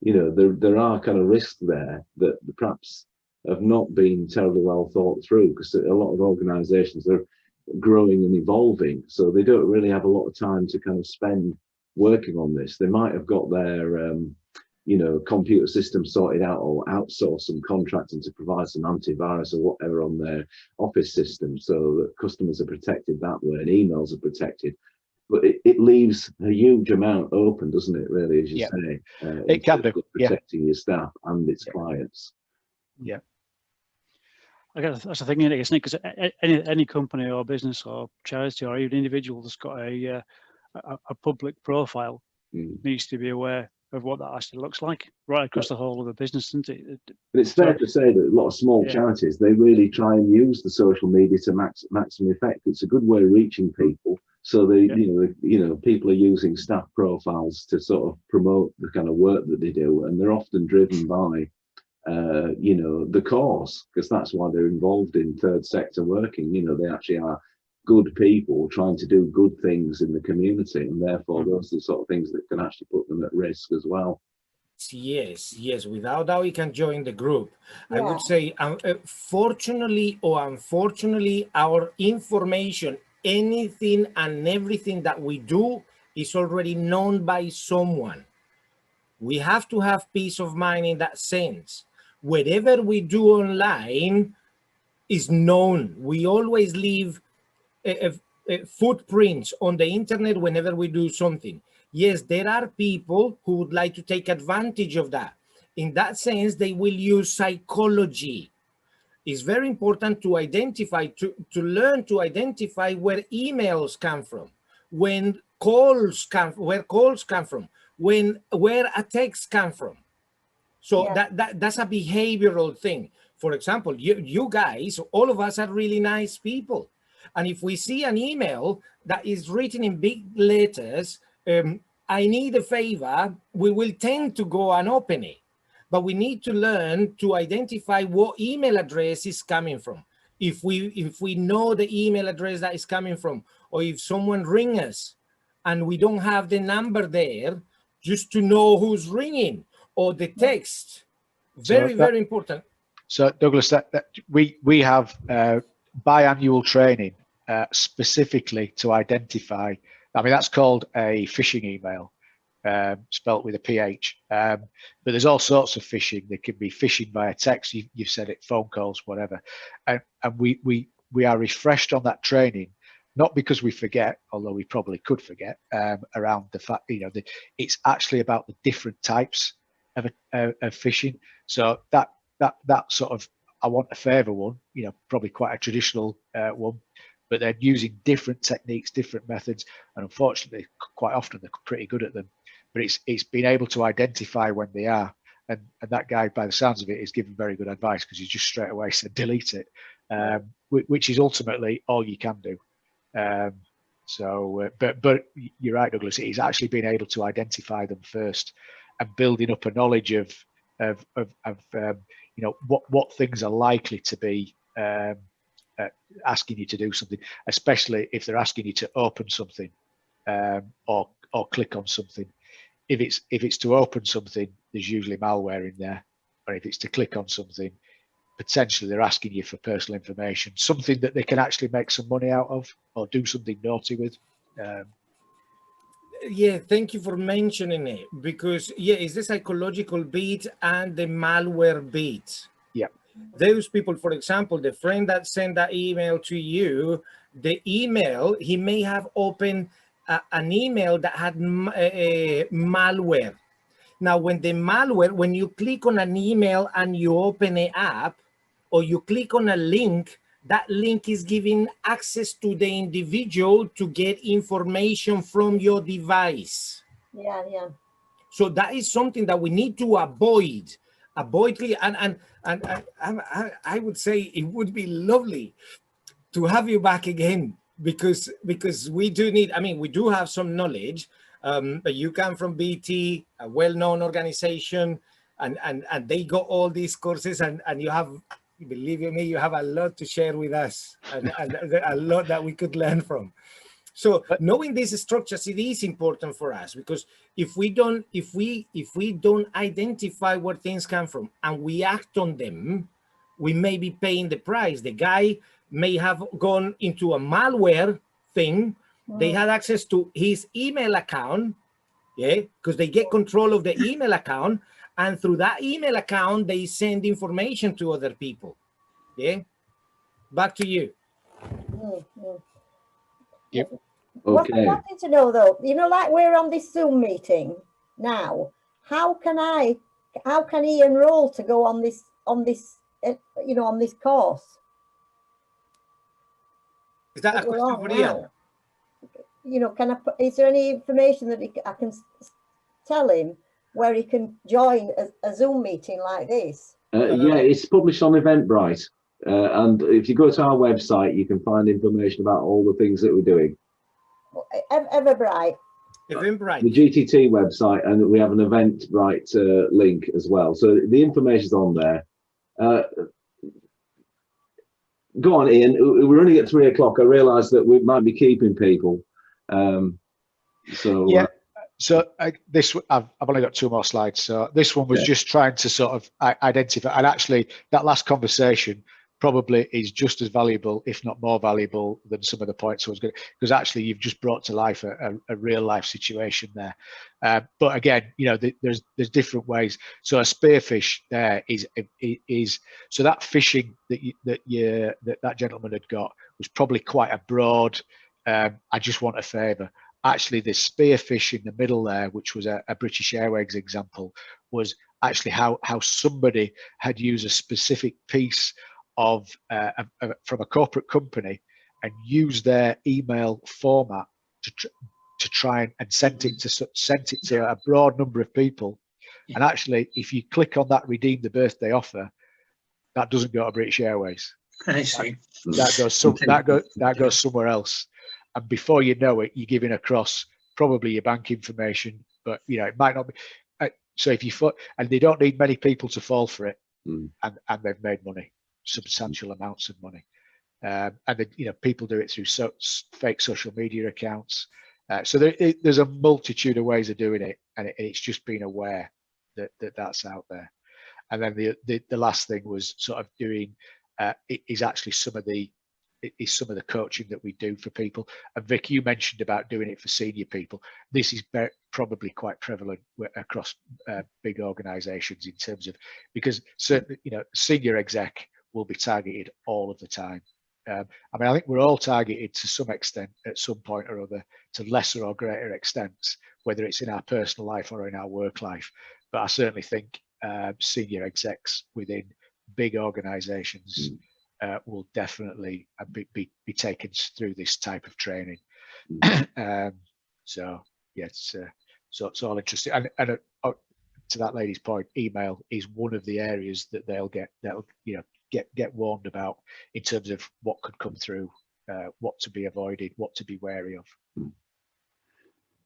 you know, there are kind of risks there that perhaps have not been terribly well thought through, because a lot of organizations are growing and evolving, so they don't really have a lot of time to kind of spend working on this. They might have got their you know, computer system sorted out, or outsource some contracting to provide some antivirus or whatever on their office system, so that customers are protected that way and emails are protected. But it leaves a huge amount open, doesn't it, really, as you say? It can do. Protecting your staff and its clients. Yeah. I guess that's the thing, isn't it? Because any company or business or charity or even individual that's got a public profile needs to be aware of what that actually looks like right across the whole of the business, isn't it? But it's fair to say that a lot of small charities, they really try and use the social media to maximum effect. It's a good way of reaching people. So they, you know, people are using staff profiles to sort of promote the kind of work that they do, and they're often driven by, you know, the cause, because that's why they're involved in third sector working. You know, they actually are good people trying to do good things in the community, and therefore those are the sort of things that can actually put them at risk as well. Yes, without doubt he can join the group. I would say, fortunately or unfortunately, our information, anything and everything that we do, is already known by someone. We have to have peace of mind in that sense. Whatever we do online is known. We always leave footprints on the internet whenever we do something. Yes, there are people who would like to take advantage of that. In that sense, they will use psychology. It's very important to identify, to learn to identify where emails come from, where calls come from, where attacks come from. So that's a behavioral thing. For example, you guys, all of us are really nice people. And if we see an email that is written in big letters, I need a favor, we will tend to go and open it. But we need to learn to identify what email address is coming from. If we know the email address that is coming from, or if someone rings us and we don't have the number there, just to know who's ringing, or the text. Very important. So Douglas, we have biannual training specifically to identify. I mean, that's called a phishing email, spelt with a PH. But there's all sorts of phishing. There can be phishing via text. You've said it, phone calls, whatever. And we are refreshed on that training, not because we forget, although we probably could forget, around the fact, you know, it's actually about the different types of phishing. So that sort of, I want a favour one, you know, probably quite a traditional one, but they're using different techniques, different methods, and unfortunately, quite often they're pretty good at them. But it's being able to identify when they are, and that guy, by the sounds of it, is giving very good advice, because he just straight away said delete it, which is ultimately all you can do. But you're right, Douglas. It is actually being able to identify them first, and building up a knowledge of you know, what things are likely to be asking you to do something, especially if they're asking you to open something or click on something. If it's to open something, there's usually malware in there, or if it's to click on something, potentially they're asking you for personal information, something that they can actually make some money out of or do something naughty with. Yeah, thank you for mentioning it, because it's the psychological bit and the malware bit. Yeah. those people, for example, the friend that sent that email to you, the email, he may have opened an email that had malware. Now, when the malware, when you click on an email and you open an app, or you click on a link, that link is giving access to the individual to get information from your device. Yeah, yeah. So that is something that we need to avoid. And I would say it would be lovely to have you back again, because we do need, I mean, we do have some knowledge, but you come from BT, a well-known organization, and they got all these courses, and you have, believe me, you have a lot to share with us, and a lot that we could learn from. So knowing these structures, it is important for us, because if we don't identify where things come from and we act on them, we may be paying the price. The guy may have gone into a malware thing. They had access to his email account, yeah, because they get control of the email account, and through that email account, they send information to other people. Yeah, back to you. Yep. What I wanted to know, though, you know, like we're on this Zoom meeting now, how can he enroll to go on this, you know, on this course? Is that a question for Iain? You know, is there any information that I can tell him where he can join a Zoom meeting like this? Yeah, it's published on Eventbrite. And if you go to our website, you can find information about all the things that we're doing. Eventbrite. Eventbrite. The GTT website, and we have an Eventbrite link as well. So the information's on there. Go on, Iain. We're running at 3 o'clock. I realise that we might be keeping people. So yeah. So I've only got 2 more slides. So this one was just trying to sort of identify, and actually that last conversation probably is just as valuable, if not more valuable, than some of the points I was going to, because actually you've just brought to life a real life situation there. But again, you know, there's different ways. So a spearfish there is so that phishing that gentleman had got was probably quite a broad. I just want a favour. Actually, the spearfish in the middle there, which was a British Airways example, was actually how somebody had used a specific piece of from a corporate company and used their email format to try and sent it to a broad number of people. And actually, if you click on that redeem the birthday offer, that doesn't go to British Airways. I see. That goes somewhere else. And before you know it, you're giving across probably your bank information, but you know it might not be. So if you and they don't need many people to fall for it, and they've made money, substantial amounts of money, and you know people do it through fake social media accounts. So there's a multitude of ways of doing it, and it's just being aware that that's out there. And then the last thing was sort of doing is actually some of the coaching that we do for people. And Vic, you mentioned about doing it for senior people. This is probably quite prevalent across big organizations in terms of, because certainly, you know, senior exec will be targeted all of the time. I mean, I think we're all targeted to some extent at some point or other, to lesser or greater extents, whether it's in our personal life or in our work life. But I certainly think senior execs within big organizations will definitely be taken through this type of training. So yes, so it's all interesting. And to that lady's point, email is one of the areas that they'll get warned about in terms of what could come through, what to be avoided, what to be wary of.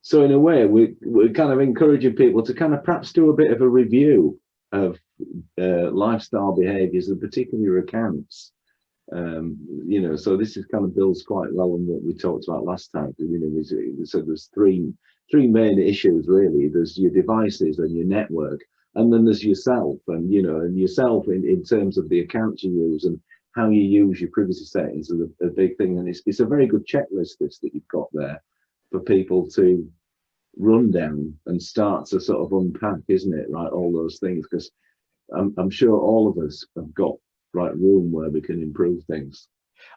So in a way, we're kind of encouraging people to kind of perhaps do a bit of a review of lifestyle behaviours, and particularly your accounts. You know, so this is kind of builds quite well on what we talked about last time. You know, so there's three main issues really. There's your devices and your network, and then there's yourself, and you know, and yourself in terms of the accounts you use and how you use your privacy settings is a big thing. And it's a very good checklist that you've got there for people to run down and start to sort of unpack, isn't it? Right, all those things, because I'm sure all of us have got right room where we can improve things.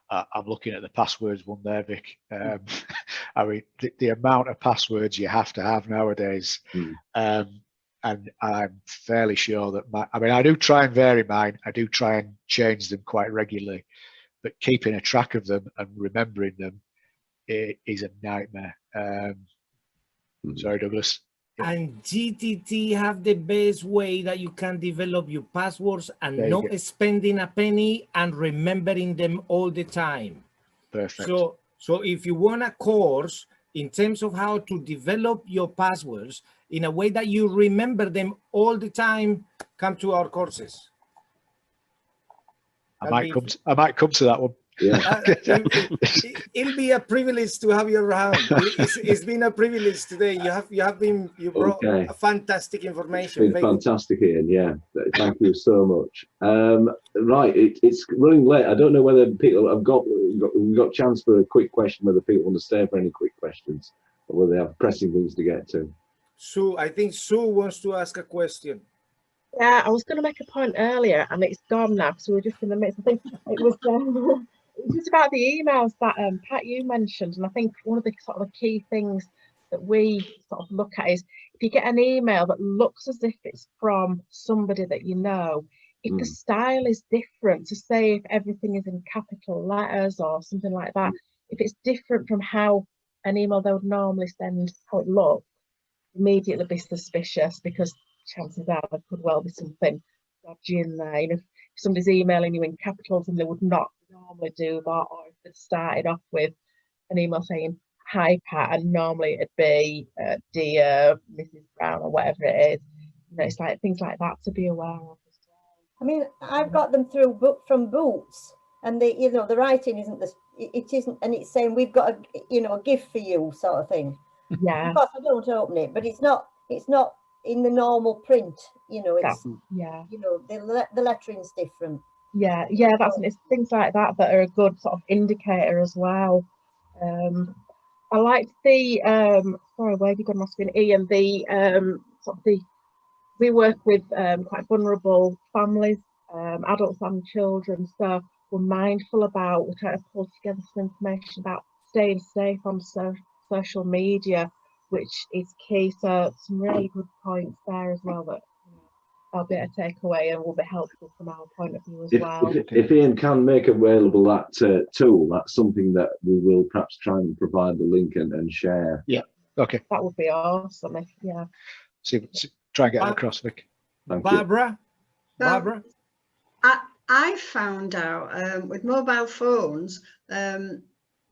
I'm looking at the passwords one there, Vic. I mean, the amount of passwords you have to have nowadays, and I'm fairly sure that I mean, I do try and vary mine. I do try and change them quite regularly, but keeping a track of them and remembering them is a nightmare. Sorry, Douglas. And GTT have the best way that you can develop your passwords and not spending a penny and remembering them all the time. Perfect. So if you want a course in terms of how to develop your passwords in a way that you remember them all the time, come to our courses. I might come to that one. Yeah. It'll be a privilege to have you around. It's been a privilege today. You brought a fantastic information. It's been fantastic, Ian. Yeah, thank you so much. Right, it's running late. I don't know whether people have got chance for a quick question. Whether people want to stay for any quick questions, or whether they have pressing things to get to. Sue, I think Sue wants to ask a question. Yeah, I was going to make a point earlier, and it's gone now because we were just in the midst. I think it was. Just about the emails that Pat, you mentioned, and I think one of the sort of key things that we sort of look at is if you get an email that looks as if it's from somebody that you know, if the style is different, so say if everything is in capital letters or something like that, if it's different from how an email they would normally send, how it looks, immediately be suspicious, because chances are there could well be something dodgy in there. You know, if somebody's emailing you in capitals and they would not normally do that, or if it started off with an email saying hi Pat and normally it'd be dear Mrs. Brown or whatever it is, you know, it's like things like that to be aware of as well. I mean, I've got them from Boots, and the the writing isn't it isn't, and it's saying we've got a gift for you sort of thing. Yeah, of course I don't open it, but it's not in the normal print, it's the lettering's different. Yeah, that's it's things like that are a good sort of indicator as well. I liked the sorry, where have you gone off screen, Ian? We work with quite vulnerable families, adults and children, so we're mindful about, we're trying to pull together some information about staying safe on social media, which is key. So some really good points there as well that I'll be able to take away and will be helpful from our point of view as well. If Ian can make available that tool, that's something that we will perhaps try and provide the link and share. Yeah, okay. That would be awesome. Try and get that across, Vic. Barbara? I found out with mobile phones,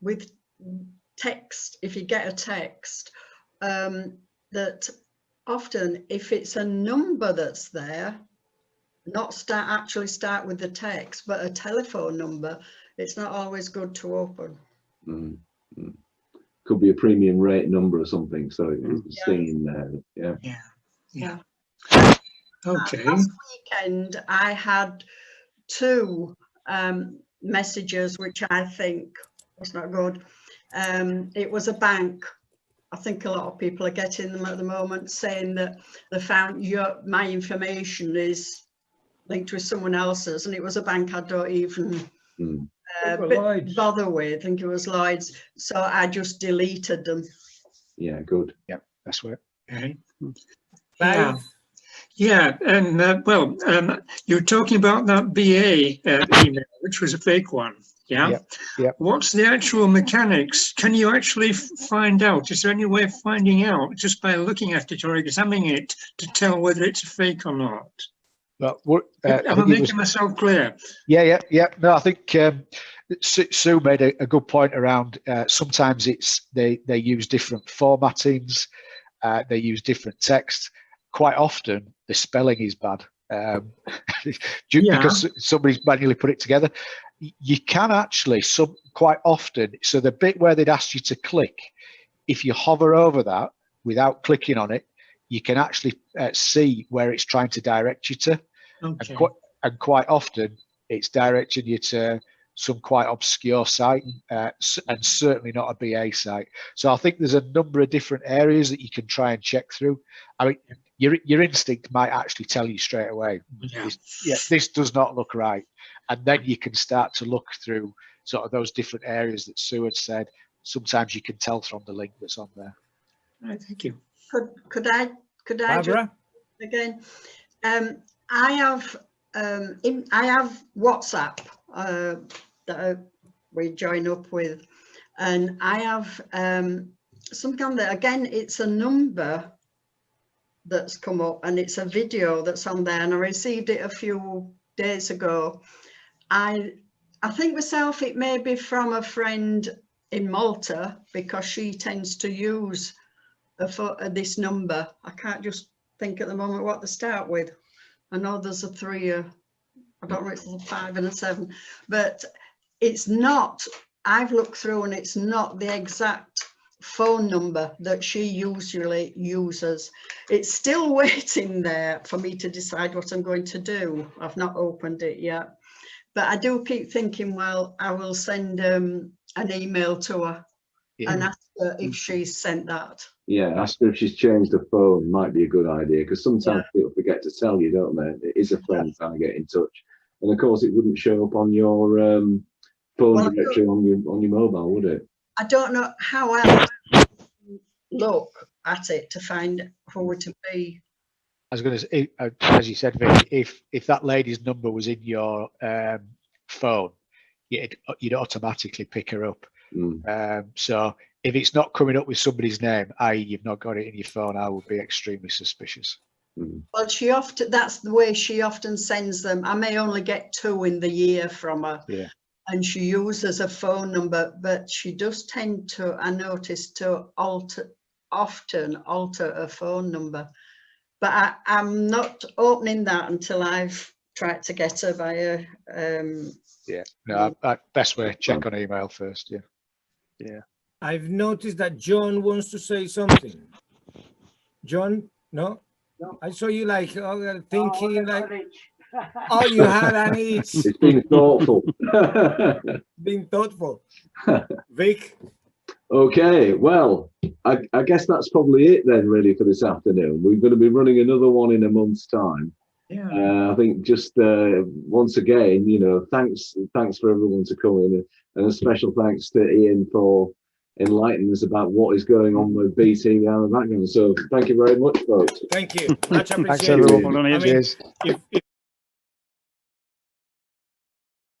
with text, if you get a text, that often if it's a number that's there, not actually start with the text, but a telephone number, it's not always good to open. Could be a premium rate number or something, so it's seen there. Yeah. Okay. Last weekend I had 2 messages which I think was not good. It was a bank. I think a lot of people are getting them at the moment, saying that they found my information is linked with someone else's, and it was a bank I don't even bother with. I think it was Lloyd's, so I just deleted them. Yeah, good. Yeah, that's right. Okay. Yeah, and you're talking about that BA email, which was a fake one. Yeah. What's the actual mechanics? Can you actually find out? Is there any way of finding out just by looking at it or examining it to tell whether it's a fake or not? Well, am I making myself clear? Yeah. No, I think Sue made a good point around. Sometimes they use different formattings, they use different text. Quite often, the spelling is bad because somebody's manually put it together. You can actually quite often, so the bit where they'd asked you to click, if you hover over that without clicking on it, you can actually see where it's trying to direct you to. Okay. And quite often it's directing you to some quite obscure site, and certainly not a BA site. So I think there's a number of different areas that you can try and check through. I mean, your instinct might actually tell you straight away, this does not look right. and then you can start to look through sort of those different areas that Sue had said. Sometimes you can tell from the link that's on there. Right, thank you. Could I Barbara? again? I have WhatsApp that we join up with, and I have some kind of, again, it's a number that's come up, and it's a video that's on there, and I received it a few days ago. I think myself it may be from a friend in Malta, because she tends to use this number. I can't just think at the moment what to start with. I know there's a 3, I don't know if it's a 5 and a 7, but it's not, I've looked through and it's not the exact phone number that she usually uses. It's still waiting there for me to decide what I'm going to do. I've not opened it yet, but I do keep thinking, well, I will send an email to her and ask her if she's sent that. Yeah, ask her if she's changed her phone. Might be a good idea, because sometimes people forget to tell you, don't they? It is a friend trying to get in touch, and of course it wouldn't show up on your phone directory on your mobile, would it? I don't know how else to look at it to find who it to be. I was going to say, as you said, Vic, if that lady's number was in your phone, you'd automatically pick her up. So if it's not coming up with somebody's name, i.e. you've not got it in your phone, I would be extremely suspicious. Well, she often, that's the way she often sends them. I may only get 2 in the year from her. Yeah. And she uses a phone number, but she does tend to, I noticed, to often alter a phone number. But I'm not opening that until I've tried to get her via. Yeah, no, best way, check on email first. Yeah. Yeah. I've noticed that John wants to say something. John, no? I saw you like thinking like, oh, you had an itch. It's been thoughtful. Being thoughtful. Vic? Okay, well, I guess that's probably it then, really, for this afternoon. We're going to be running another one in a month's time. Yeah. I think just once again, you know, thanks for everyone to come in, and a special thanks to Iain for enlightening us about what is going on with BT down the background. So thank you very much, folks. Thank you. Much appreciated. Thanks, everyone. I mean, if